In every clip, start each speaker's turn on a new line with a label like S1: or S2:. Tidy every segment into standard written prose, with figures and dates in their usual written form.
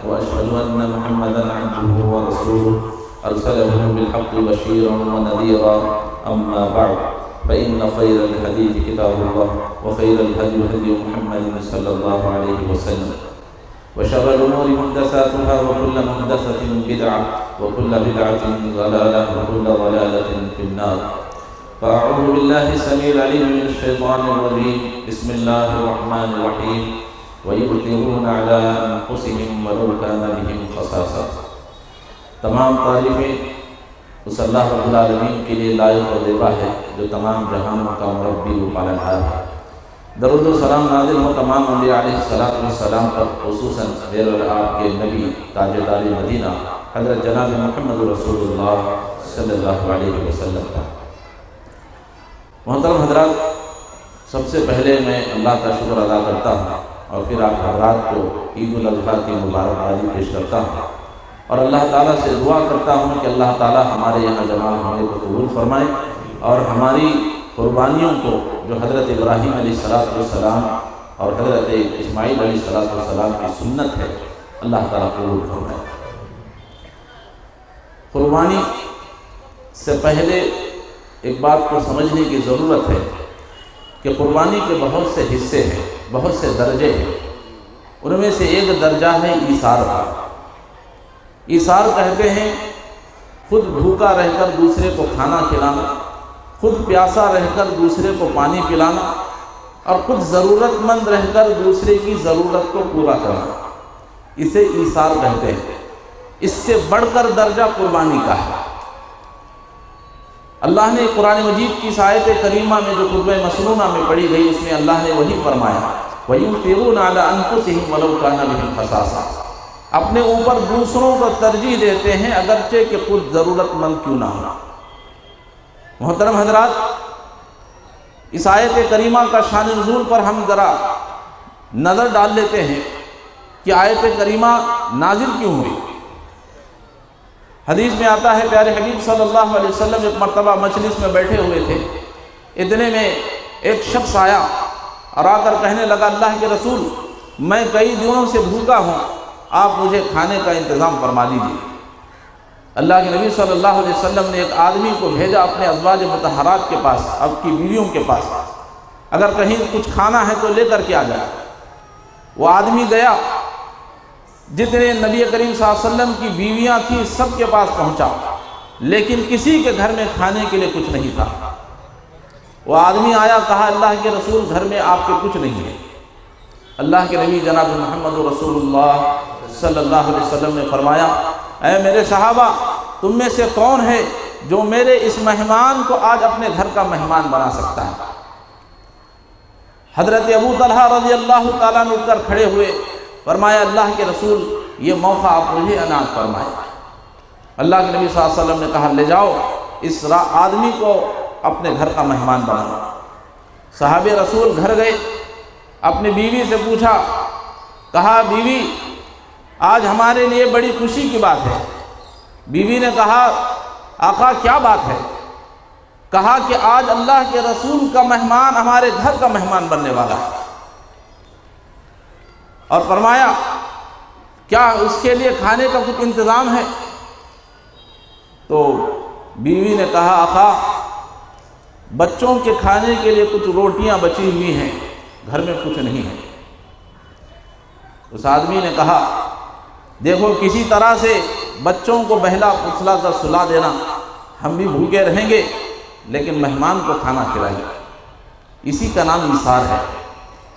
S1: وأشهد أن محمدا عبده ورسوله أرسله بالحق بشيرا ونذيرا أما بعد فإن خير الحديث كتاب الله وخير الهدي هدي محمد صلى الله عليه وسلم وشر الأمور محدثاتها وكل محدثة بدعة وكل بدعة ضلالة وكل ضلالة في النار. فأعوذ بالله السميع العليم من الشيطان الرجيم. بسم الله الرحمن الرحيم. وَيُؤْثِرُونَ عَلَىٰ أَنفُسِهِمْ وَلَوْ كَانَ بِهِمْ خَصَاصَةٌ. تمام تعریفیں اس اللہ رب العالمین کے لیے لائق اور دیبا ہے جو تمام جہانوں کا مربی و پالنہار ہے. درود و سلام نازل ہو تمام انبیاء علیہ السلام پر، خصوصاً آپ کے نبی تاجدار مدینہ حضرت جناب محمد رسول اللہ صلی اللہ علیہ وسلم پر. محترم حضرات، سب سے پہلے میں اللہ کا شکر ادا کرتا ہوں اور پھر آپ حضرات کو عید الاضحیٰ کی مبارکبادی پیش کرتا ہوں اور اللہ تعالیٰ سے دعا کرتا ہوں کہ اللہ تعالیٰ ہمارے یہاں جمع ہونے کو قبول فرمائے اور ہماری قربانیوں کو جو حضرت ابراہیم علیہ السلام اور حضرت اسماعیل علیہ السلام کی سنت ہے اللہ تعالیٰ قبول فرمائے. قربانی سے پہلے ایک بات کو سمجھنے کی ضرورت ہے کہ قربانی کے بہت سے حصے ہیں، بہت سے درجے ہیں. ان میں سے ایک درجہ ہے ایثار کا. ایثار کہتے ہیں خود بھوکا رہ کر دوسرے کو کھانا کھلانا، خود پیاسا رہ کر دوسرے کو پانی پلانا اور خود ضرورت مند رہ کر دوسرے کی ضرورت کو پورا کرنا، اسے ایثار کہتے ہیں. اس سے بڑھ کر درجہ قربانی کا ہے. اللہ نے قرآن مجید کی اس آیت کریمہ میں جو خطبہ مسنونہ میں پڑھی گئی اس میں اللہ نے وہی فرمایا وَيُؤْثِرُونَ عَلَىٰ أَنفُسِهِمْ وَلَوْ كَانَ بِهِمْ خَصَاصَةٌ. اپنے اوپر دوسروں کو ترجیح دیتے ہیں اگرچہ کہ خود ضرورت مند کیوں نہ ہو. محترم حضرات، اس آیت کریمہ کا شان نزول پر ہم ذرا نظر ڈال لیتے ہیں کہ آیت کریمہ نازل کیوں ہوئی. حدیث میں آتا ہے پیارے حبیب صلی اللہ علیہ وسلم ایک مرتبہ مجلس میں بیٹھے ہوئے تھے. اتنے میں ایک شخص آیا اور آ کر کہنے لگا اللہ کے رسول، میں کئی دنوں سے بھوکا ہوں، آپ مجھے کھانے کا انتظام فرما دیجیے. اللہ کے نبی صلی اللہ علیہ وسلم نے ایک آدمی کو بھیجا اپنے ازواج مطہرات کے پاس، اب کی بیویوں کے پاس، اگر کہیں کچھ کھانا ہے تو لے کر کے آ جائے. وہ آدمی گیا، جتنے نبی کریم صلی اللہ علیہ وسلم کی بیویاں تھیں سب کے پاس پہنچا، لیکن کسی کے گھر میں کھانے کے لیے کچھ نہیں تھا. وہ آدمی آیا، کہا اللہ کے رسول گھر میں آپ کے کچھ نہیں ہے. اللہ کے نبی جناب محمد رسول اللہ صلی اللہ علیہ وسلم نے فرمایا اے میرے صحابہ، تم میں سے کون ہے جو میرے اس مہمان کو آج اپنے گھر کا مہمان بنا سکتا ہے؟ حضرت ابو طلحہ رضی اللہ تعالیٰ عنہ اٹھ کر کھڑے ہوئے، فرمایا اللہ کے رسول یہ موقع آپ مجھے عنایت فرمائے. اللہ کے نبی صلی اللہ علیہ وسلم نے کہا لے جاؤ اس آدمی کو اپنے گھر کا مہمان بناؤ. صحابہ رسول گھر گئے، اپنی بیوی سے پوچھا، کہا بیوی آج ہمارے لیے بڑی خوشی کی بات ہے. بیوی نے کہا آقا کیا بات ہے؟ کہا کہ آج اللہ کے رسول کا مہمان ہمارے گھر کا مہمان بننے والا ہے. اور فرمایا کیا اس کے لیے کھانے کا کچھ انتظام ہے؟ تو بیوی نے کہا آقا بچوں کے کھانے کے لیے کچھ روٹیاں بچی ہوئی ہیں، گھر میں کچھ نہیں ہے. اس آدمی نے کہا دیکھو کسی طرح سے بچوں کو بہلا پھسلا کر سلا دینا، ہم بھی بھوکے رہیں گے لیکن مہمان کو کھانا کھلائیں گے. اسی کا نام ایثار ہے.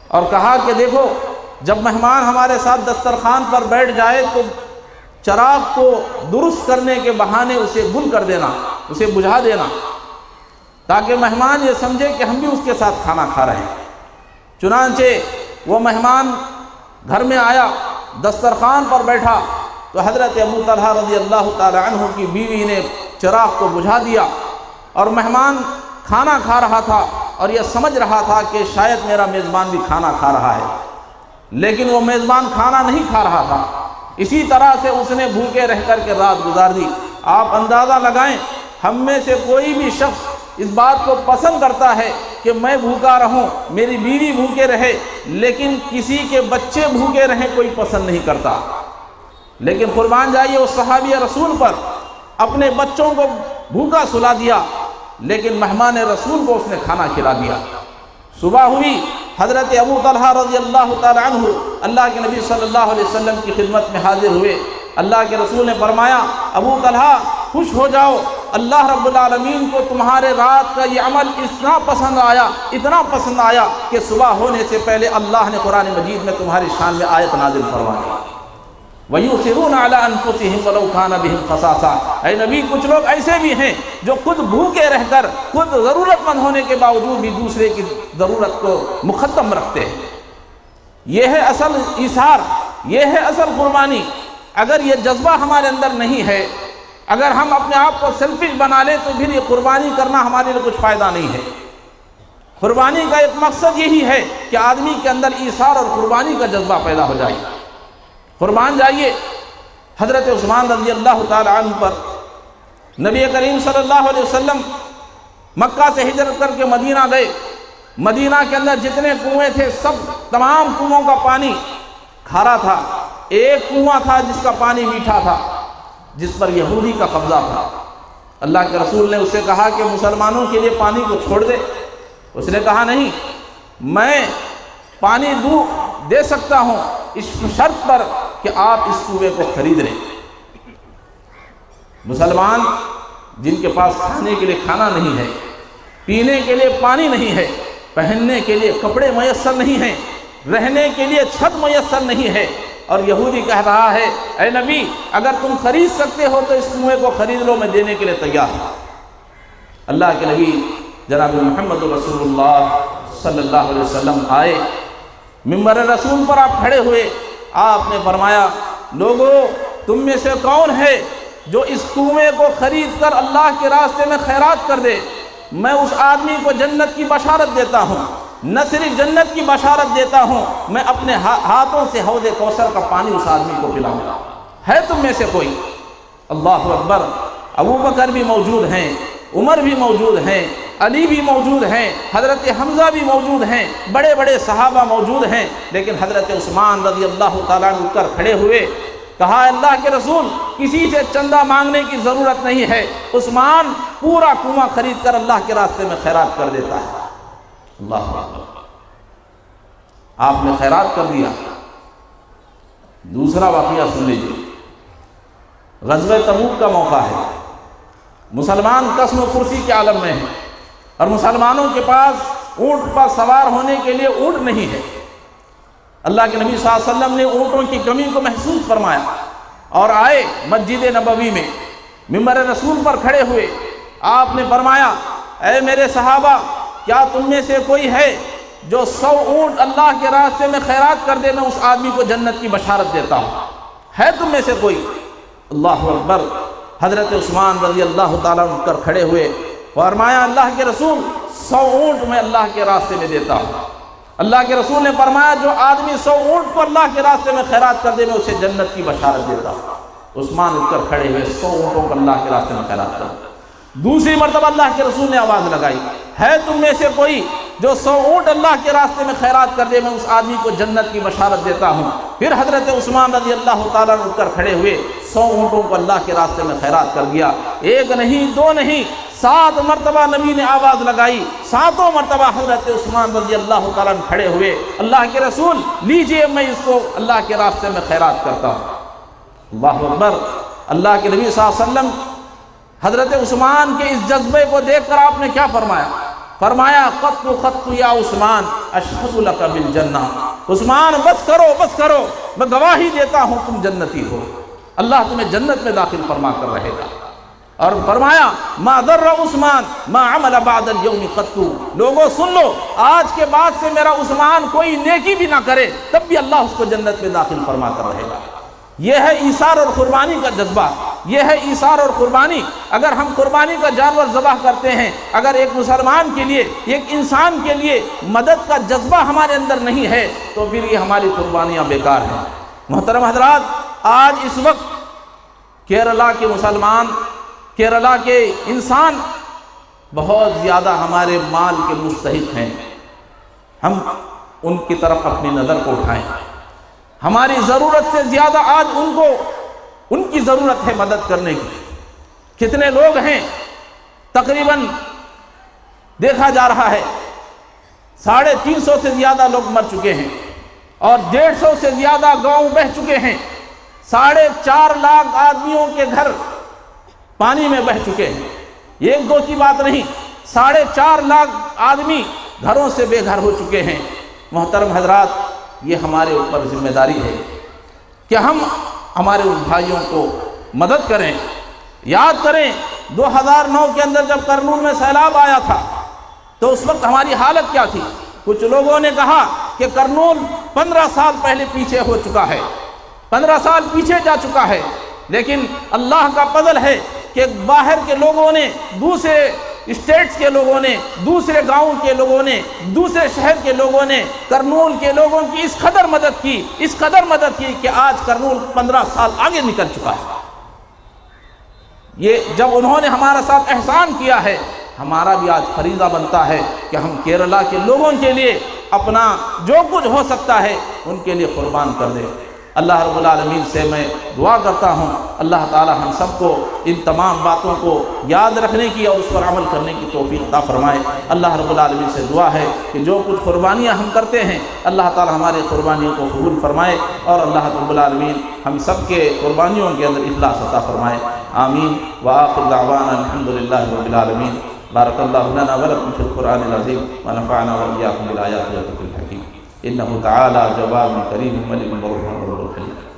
S1: اور کہا کہ دیکھو جب مہمان ہمارے ساتھ دسترخوان پر بیٹھ جائے تو چراغ کو درست کرنے کے بہانے اسے گل کر دینا، اسے بجھا دینا، تاکہ مہمان یہ سمجھے کہ ہم بھی اس کے ساتھ کھانا کھا رہے ہیں. چنانچہ وہ مہمان گھر میں آیا، دسترخوان پر بیٹھا تو حضرت ابو طلحہ رضی اللہ تعالی عنہ کی بیوی نے چراغ کو بجھا دیا اور مہمان کھانا کھا رہا تھا اور یہ سمجھ رہا تھا کہ شاید میرا میزبان بھی کھانا کھا رہا ہے، لیکن وہ میزبان کھانا نہیں کھا رہا تھا. اسی طرح سے اس نے بھوکے رہ کر کے رات گزار دی. آپ اندازہ لگائیں ہم میں سے کوئی بھی شخص اس بات کو پسند کرتا ہے کہ میں بھوکا رہوں، میری بیوی بھوکے رہے، لیکن کسی کے بچے بھوکے رہیں کوئی پسند نہیں کرتا. لیکن قربان جائیے اس صحابی رسول پر اپنے بچوں کو بھوکا سلا دیا، لیکن مہمان رسول کو اس نے کھانا کھلا دیا۔ صبح ہوئی، حضرت ابو طلحہ رضی اللہ تعالیٰ عنہ اللہ کے نبی صلی اللہ علیہ وسلم کی خدمت میں حاضر ہوئے۔ اللہ کے رسول نے فرمایا، ابو طلحہ خوش ہو جاؤ، اللہ رب العالمین کو تمہارے رات کا یہ عمل اتنا پسند آیا کہ صبح ہونے سے پہلے اللہ نے قرآن مجید میں تمہاری شان میں آیت نازل فرما دی، وَيُؤْثِرُونَ عَلَىٰ أَنفُسِهِمْ وَلَوْ كَانَ بِهِمْ خَصَاصَةٌ۔ اے نبی، کچھ لوگ ایسے بھی ہیں جو خود بھوکے رہ کر، خود ضرورت مند ہونے کے باوجود بھی دوسرے کی ضرورت کو مقدم رکھتے ہیں۔ یہ ہے اصل ایثار، یہ ہے اصل قربانی۔ اگر یہ جذبہ ہمارے اندر نہیں ہے، اگر ہم اپنے آپ کو سیلفش بنا لیں، تو پھر یہ قربانی کرنا ہمارے لیے کچھ فائدہ نہیں ہے۔ قربانی کا ایک مقصد یہی ہے کہ آدمی کے اندر ایثار اور قربانی کا جذبہ پیدا ہو جائے۔ قربان جائیے، حضرت عثمان رضی اللہ تعالیٰ عنہ پر نبی کریم صلی اللہ علیہ وسلم مکہ سے ہجرت کر کے مدینہ گئے۔ مدینہ کے اندر جتنے کنویں تھے، تمام کنووں کا پانی کھارا تھا۔ ایک کنواں تھا جس کا پانی میٹھا تھا، جس پر یہودی کا قبضہ تھا۔ اللہ کے رسول نے اسے کہا کہ مسلمانوں کے لیے پانی کو چھوڑ دے۔ اس نے کہا نہیں، میں پانی دے سکتا ہوں اس شرط پر کہ آپ اس کنویں کو خرید لیں۔ مسلمان جن کے پاس کھانے کے لیے کھانا نہیں ہے، پینے کے لیے پانی نہیں ہے، پہننے کے لیے کپڑے میسر نہیں ہیں، رہنے کے لیے چھت میسر نہیں ہے، اور یہودی کہہ رہا ہے، اے نبی اگر تم خرید سکتے ہو تو اس کنویں کو خرید لو، میں دینے کے لیے تیار ہوں۔ اللہ کے نبی جناب محمد رسول اللہ صلی اللہ علیہ وسلم آئے، منبر رسول پر آپ کھڑے ہوئے، آپ نے فرمایا، لوگو تم میں سے کون ہے جو اس کنویں کو خرید کر اللہ کے راستے میں خیرات کر دے؟ میں اس آدمی کو جنت کی بشارت دیتا ہوں، نہ صرف جنت کی بشارت دیتا ہوں، میں اپنے ہاتھوں سے حوض کوثر کا پانی اس آدمی کو پلاؤں گا۔ ہے تم میں سے کوئی؟ اللہ اکبر۔ ابو بکر بھی موجود ہیں، عمر بھی موجود ہیں، علی بھی موجود ہیں، حضرت حمزہ بھی موجود ہیں، بڑے بڑے صحابہ موجود ہیں، لیکن حضرت عثمان رضی اللہ تعالیٰ عنہ اٹھ کر کھڑے ہوئے، کہا اللہ کے رسول کسی سے چندہ مانگنے کی ضرورت نہیں ہے، عثمان پورا کنواں خرید کر اللہ کے راستے میں خیرات کر دیتا ہے۔ اللہ اکبر۔ آپ نے خیرات کر دیا۔ دوسرا واقعہ سن لیجیے، غزوہ تبوک کا موقع ہے، مسلمان قسم و کرسی کے عالم میں ہیں، اور مسلمانوں کے پاس اونٹ پر سوار ہونے کے لیے اونٹ نہیں ہے۔ اللہ کے نبی صلی اللہ علیہ وسلم نے اونٹوں کی کمی کو محسوس فرمایا اور آئے مسجد نبوی میں، منبر رسول پر کھڑے ہوئے، آپ نے فرمایا، اے میرے صحابہ، کیا تم میں سے کوئی ہے جو 100 اونٹ اللہ کے راستے میں خیرات کر دے؟ میں اس آدمی کو جنت کی بشارت دیتا ہوں۔ ہے تم میں سے کوئی؟ اللہ اکبر۔ حضرت عثمان رضی اللہ تعالیٰ اٹھ کر کھڑے ہوئے، فرمایا اللہ کے رسول 100 اونٹ میں اللہ کے راستے میں دیتا ہوں۔ اللہ کے رسول نے فرمایا جو آدمی 100 اونٹ کو اللہ کے راستے میں خیرات کر دے میں اسے جنت کی بشارت دیتا ہوں۔ عثمان اٹھ کر کھڑے ہوئے، 100 اونٹوں کو اللہ کے راستے میں خیرات کر دے۔ دوسری مرتبہ اللہ کے رسول نے آواز لگائی، ہے تم میں سے کوئی جو 100 اونٹ اللہ کے راستے میں خیرات کر دے میں اس آدمی کو جنت کی بشارت دیتا ہوں۔ پھر حضرت عثمان رضی اللہ تعالیٰ اٹھ کر کھڑے ہوئے، 100 اونٹوں کو اللہ کے راستے میں خیرات کر دیا۔ ایک نہیں، دو نہیں، 7 مرتبہ نبی نے آواز لگائی، 7 مرتبہ حضرت عثمان رضی اللہ تعالیٰ کھڑے ہوئے، اللہ کے رسول لیجئے میں اس کو اللہ کے راستے میں خیرات کرتا ہوں۔ اللہ اکبر۔ اللہ کے نبی صلی اللہ علیہ وسلم حضرت عثمان کے اس جذبے کو دیکھ کر آپ نے کیا فرمایا؟ فرمایا قط خط یا عثمان اشہد لک بالجنہ، عثمان بس کرو بس کرو، میں گواہی دیتا ہوں تم جنتی ہو، اللہ تمہیں جنت میں داخل فرما کر رہے گا۔ اور فرمایا ما ضر عثمان ما عمل بعد اليوم قط، لوگوں سن لو، آج کے بعد سے میرا عثمان کوئی نیکی بھی نہ کرے تب بھی اللہ اس کو جنت میں داخل فرما کر رہے گا۔ یہ ہے ایثار اور قربانی کا جذبہ، یہ ہے ایثار اور قربانی۔ اگر ہم قربانی کا جانور ذبح کرتے ہیں، اگر ایک مسلمان کے لیے، ایک انسان کے لیے مدد کا جذبہ ہمارے اندر نہیں ہے تو پھر یہ ہماری قربانیاں بیکار ہیں۔ محترم حضرات، آج اس وقت کیرلا کے مسلمان، کیرلا کے انسان بہت زیادہ ہمارے مال کے مستحق ہیں، ہم ان کی طرف اپنی نظر کو اٹھائیں۔ ہماری ضرورت سے زیادہ آج ان کو ان کی ضرورت ہے مدد کرنے کی۔ کتنے لوگ ہیں؟ تقریباً دیکھا جا رہا ہے 350 سے زیادہ لوگ مر چکے ہیں اور 150 سے زیادہ گاؤں بہہ چکے ہیں۔ 4.5 لاکھ آدمیوں کے گھر پانی میں بہہ چکے ہیں۔ ایک دو کی بات نہیں، 4.5 لاکھ آدمی گھروں سے بے گھر ہو چکے ہیں۔ محترم حضرات، یہ ہمارے اوپر ذمہ داری ہے کہ ہم ہمارے ان بھائیوں کو مدد کریں۔ یاد کریں 2009 کے اندر جب کرنول میں سیلاب آیا تھا تو اس وقت ہماری حالت کیا تھی؟ کچھ لوگوں نے کہا کہ کرنول 15 سال پہلے پیچھے ہو چکا ہے، 15 سال پیچھے جا چکا ہے، لیکن اللہ کا فضل ہے کہ باہر کے لوگوں نے، دوسرے اسٹیٹس کے لوگوں نے، دوسرے گاؤں کے لوگوں نے، دوسرے شہر کے لوگوں نے کرنول کے لوگوں کی اس قدر مدد کی کہ آج کرنول 15 سال آگے نکل چکا ہے۔ یہ جب انہوں نے ہمارا ساتھ احسان کیا ہے، ہمارا بھی آج فریضہ بنتا ہے کہ ہم کیرلا کے لوگوں کے لیے اپنا جو کچھ ہو سکتا ہے ان کے لیے قربان کر دیں۔ اللہ رب العالمین سے میں دعا کرتا ہوں اللہ تعالی ہم سب کو ان تمام باتوں کو یاد رکھنے کی اور اس پر عمل کرنے کی توفیق عطا فرمائے۔ اللہ رب العالمین سے دعا ہے کہ جو کچھ قربانیاں ہم کرتے ہیں اللہ تعالی ہمارے قربانیوں کو قبول فرمائے اور اللہ رب العالمین ہم سب کے قربانیوں کے اندر اخلاص عطا فرمائے۔ آمین وآخر دعوانا الحمدللہ رب العالمین۔ بارک اللہ لنا ولکم فی القرآن العظیم ونفعنا وإیاکم بالآیات والذکر الحکیم۔ إنه تعالى جواد كريم ملك برر رب الحليم۔